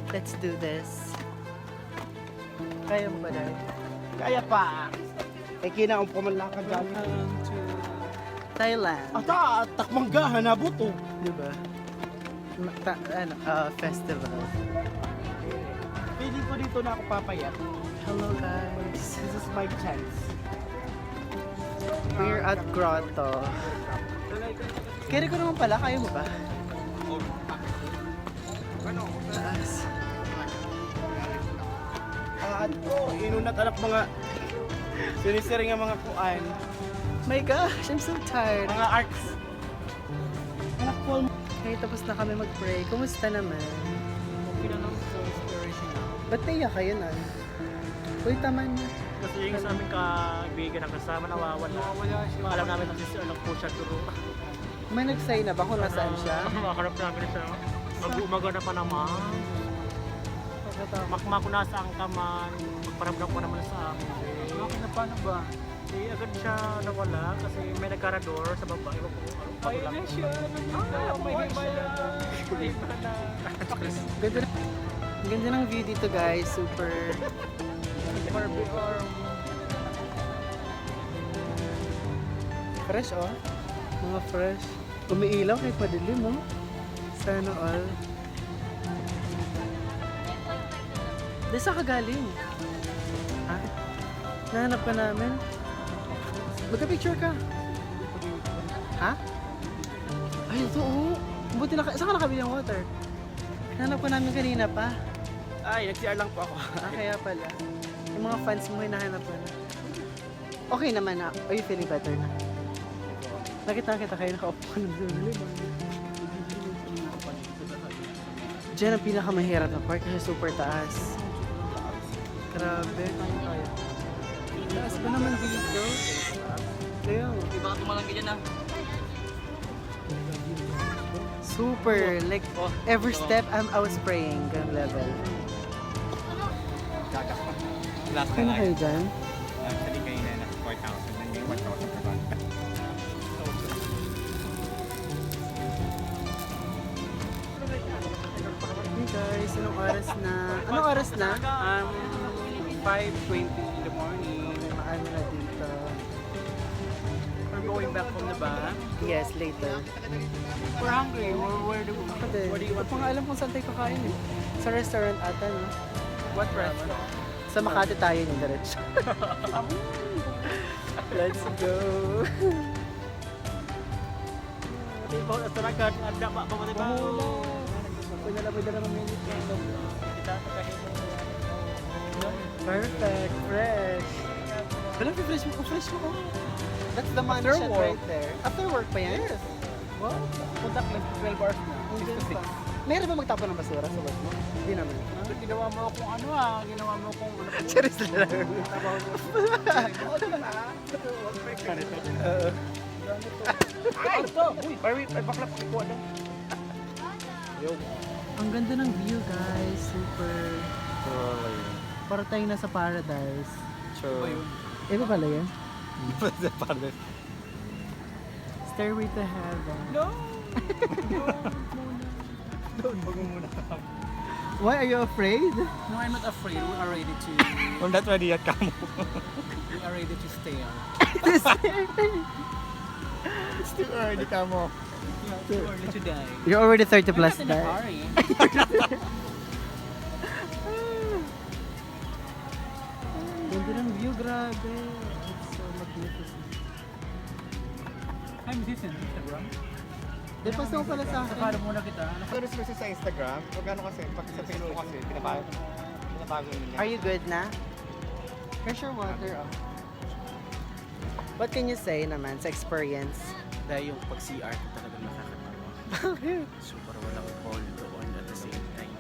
Let's do this. Kaya mo ba dahil? Kaya pa. Eh, kinaon pa man lang ka dyan. Welcome to Thailand. Ata, takmanggahan na buto. Diba? Festival. Pili ko dito na ako papayat. Hello guys. This is my chance. We're at Grotto. Kaya ko naman pala, kaya mo ba? Taas. Inunat anak mga sinisiring nga mga kuan. My gosh, I'm so tired. Mga arts. Anak ko. Okay, tapos na kami mag-pray. Kumusta naman? Okay na naman sa inspiration na. Ba't naiyak kayo na? Uy, tama niya. Kasi yung sa aming kaibigan na kasama nawawala. Alam namin na si lang po siya duro. May nag-say na ba kung nasaan siya? Makakarap namin siya. Mag-umaga na pa naman. Makma ko nasa ang kaman. Magparamdam ko naman sa amin. Okay na paano ba? Agad siya nawala kasi may nagkarador sa baba. Iba po. Ay na siya. May himala. Ganda na. Ang ganda ng view dito guys. Super. Barbie arm. Fresh oh. Mga fresh. Umiilaw kahit madilim oh. Sana all. Di saan ka galing? Ha? Nahanap ka namin? Magka-picture ka? Ha? Ay, ito oh. Buti na saan ka nakabili ng water? Nahanap ka namin kanina pa. Ay, nag-CR lang po ako. Kaya pala. Yung mga fans mo hinahanap ka na. Okay naman na. Are you feeling better na? Nakita kayo nakaupo ka ng dilim. Diyan ang pinakamahirap na part kasi super taas. Grabe. Taas pa naman dito. Kaya. Iba ka tumalanggi dyan ah. Super. Like, every step I was praying. Ganun level. Last Kaya na kayo dyan? Actually, kayo na nasa 4,000. Nandun 1,000 per bag. Hey guys, anong oras na? Anong oras na? 5:20 in the morning. May maano na dito. We're going back from the bath. Yes, later. We're hungry. Where do Ako din. What do you Hindi want? ko pa nga alam kung saan tayo kakain eh. Sa restaurant ata, no? What restaurant? Sa Makati tayo yung diretso. Let's go! Diba, ito na agad. Ada pa ba diba? Pinalabay na naman minute ka. Kita pagkahin mo. Perfect! Fresh! Wala, fresh mo. Fresh mo. That's the money After shot work. right there. After work pa yan? Yes. Wow! Punta ka 12 hours na. Hanggang 6 to pa. Meron ba magtapon ng basura sa work mo? Hindi naman. Ginawa mo kung ano ginawa mo kung ano. Serious lang. Ay, ito! Uy, ay bakla pakikuha daw. Ang ganda ng view guys. Super. Para tayong nasa paradise. Sure. Iba pala yan? Paradise. Stairway to heaven. No! Why are you afraid? No, I'm not afraid. We are ready to Kung not ready yet kamo. we are ready to stay on. It's too early kamo. Too early to die. You're already 30 plus We're not in a na. hurry. Ganda ng view, grabe. It's so magnificent. I'm this in Instagram. Di pa mo pala sa akin. Follow muna kita. Ano Pero kasi sa Instagram, pag ano kasi, pag sa Facebook kasi, pinabago yun Are you good na? Here's your water. Oh. What can you say naman sa experience? Dahil yung pag-CR ko talaga nakakatawa. Bakit? Super walang fall doon at the same time.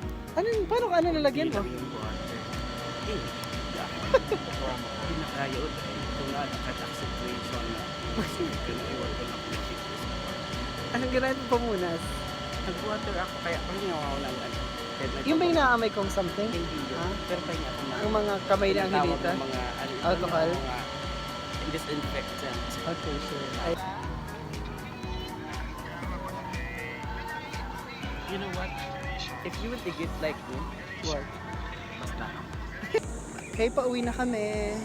Paano ka nalagyan mo? Ilaw yung water. Hindi na kaya yun. Kung nakakatag situation na iwan ko lang kung Anong ginagawa mo pamunas? nag-water ako kaya kung nawawalan ano. Yung ba yung naamay kong something? Hindi yun. Ha? Pero kaya ako na. Yung mga kamay na ang Tinatawag hilita? ng mga Alcohol? Mga disinfectant. Okay, sure. You know what? If you will take it like me, What? basta. Okay, pauwi na kami.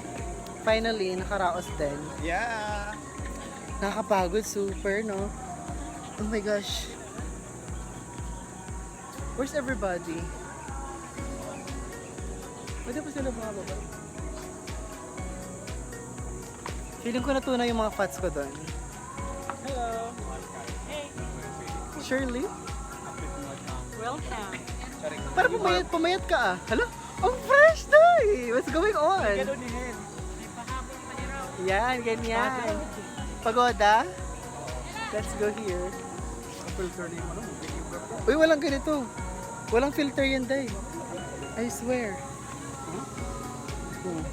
Finally, nakaraos din. Yeah! Nakakapagod, super, no? Oh my gosh. Where's everybody? Pwede pa sila bumababa? Feeling ko natunaw yung mga fats ko doon. Hello. Shirley? Welcome. Para pumayat ka ah. Hala? Ang fresh day! What's going on? din. Yan, ganyan. Pagoda? Let's go here. Uy, walang ganito. Walang filter yan, day. I swear. Hmm.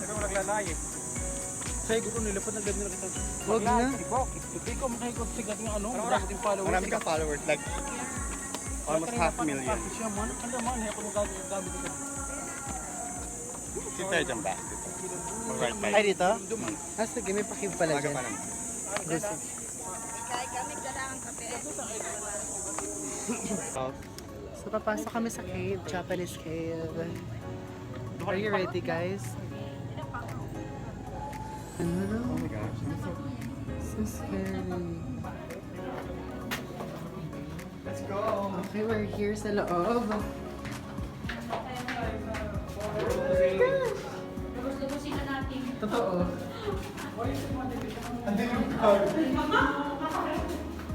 Ikaw naglalay eh. Sa'yo gusto nilapad ng ganda na kita. Huwag na. Hindi ko makikot sigat ng ano. Marami followers. Marami kang followers, like almost half million. Siya man, ang daman, ako nagagamit ito. Si tayo dyan ba? Right by. Ay, dito? Ah, sige, may pakib pala Maga dyan. pa lang. Gusto. So, papasok kami sa cave, Japanese cave. Are you ready, guys? Ano? Oh my gosh. So scary. Let's go! Okay, we're here sa loob. Totoo. Andun yung car.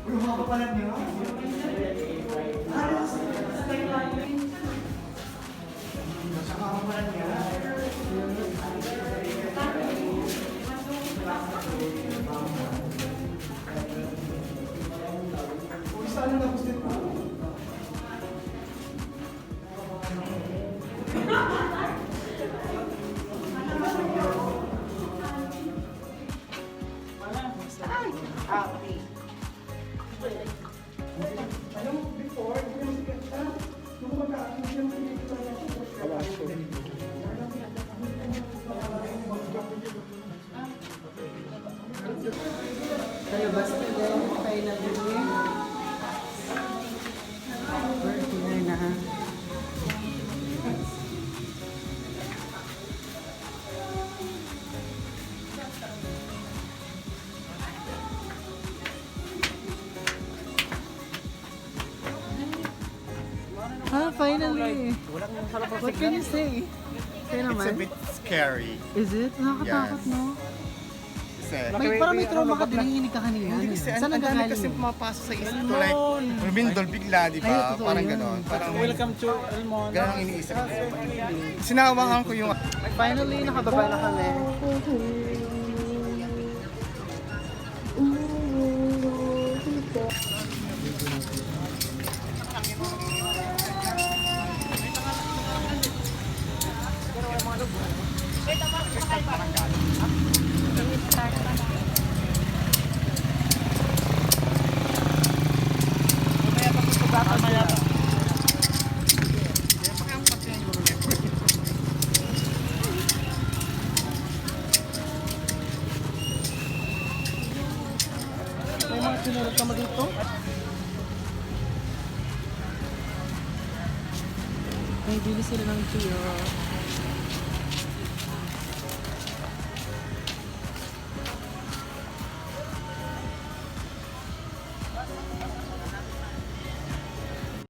Uy, mga kapalan niyo. Uy, saan na tapos din po? Talabas na din. Okay na din eh. We're here na. Ah, finally! What can you say? Kaya It's a naman? bit scary. Is it? Nakakatakot, Yes. no? Kasi, Parang may trauma ka, dinihinig ka kanina. hindi kasi, Saan ang dami nagagaling kasi yun? pumapasok sa isip ko. Like, lumindol bigla, di Ay, ba? totoo Parang yun. ganon. Parang, Welcome to Elmon. ganon ang iniisip ko. Sinawangan ko yung Finally, nakababa na kami. May mga sinurot ka mo dito? May bili sila ng tuyo.